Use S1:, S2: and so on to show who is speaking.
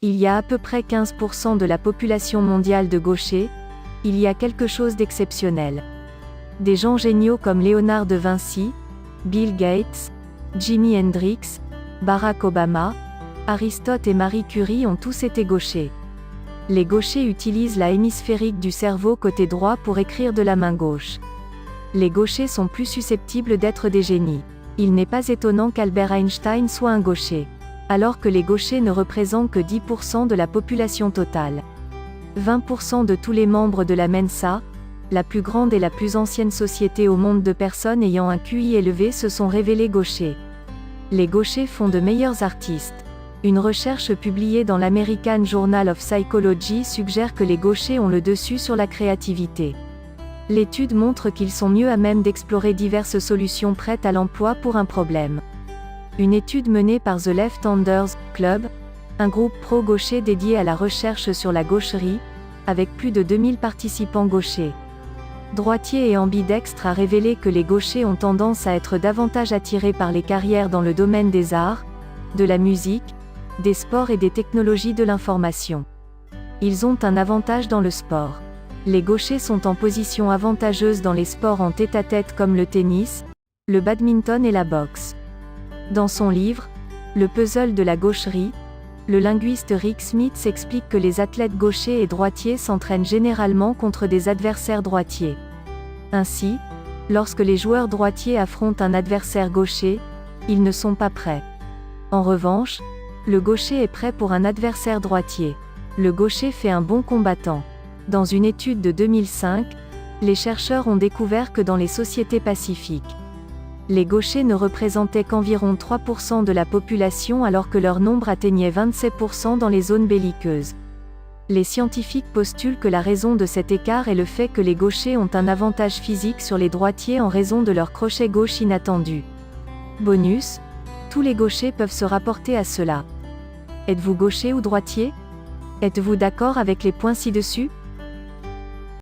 S1: Il y a à peu près 15% de la population mondiale de gauchers, il y a quelque chose d'exceptionnel. Des gens géniaux comme Léonard de Vinci, Bill Gates, Jimi Hendrix, Barack Obama, Aristote et Marie Curie ont tous été gauchers. Les gauchers utilisent la hémisphérique du cerveau côté droit pour écrire de la main gauche. Les gauchers sont plus susceptibles d'être des génies. Il n'est pas étonnant qu'Albert Einstein soit un gaucher. Alors que les gauchers ne représentent que 10% de la population totale. 20% de tous les membres de la Mensa, la plus grande et la plus ancienne société au monde de personnes ayant un QI élevé, se sont révélés gauchers. Les gauchers font de meilleurs artistes. Une recherche publiée dans l'American Journal of Psychology suggère que les gauchers ont le dessus sur la créativité. L'étude montre qu'ils sont mieux à même d'explorer diverses solutions prêtes à l'emploi pour un problème. Une étude menée par The Left-Handers Club, un groupe pro-gaucher dédié à la recherche sur la gaucherie, avec plus de 2000 participants gauchers, droitiers et ambidextres, a révélé que les gauchers ont tendance à être davantage attirés par les carrières dans le domaine des arts, de la musique, des sports et des technologies de l'information. Ils ont un avantage dans le sport. Les gauchers sont en position avantageuse dans les sports en tête-à-tête comme le tennis, le badminton et la boxe. Dans son livre, Le puzzle de la gaucherie, le linguiste Rick Smith explique que les athlètes gauchers et droitiers s'entraînent généralement contre des adversaires droitiers. Ainsi, lorsque les joueurs droitiers affrontent un adversaire gaucher, ils ne sont pas prêts. En revanche, le gaucher est prêt pour un adversaire droitier. Le gaucher fait un bon combattant. Dans une étude de 2005, les chercheurs ont découvert que dans les sociétés pacifiques, les gauchers ne représentaient qu'environ 3% de la population alors que leur nombre atteignait 27% dans les zones belliqueuses. Les scientifiques postulent que la raison de cet écart est le fait que les gauchers ont un avantage physique sur les droitiers en raison de leur crochet gauche inattendu. Bonus, tous les gauchers peuvent se rapporter à cela. Êtes-vous gaucher ou droitier? Êtes-vous d'accord avec les points ci-dessus?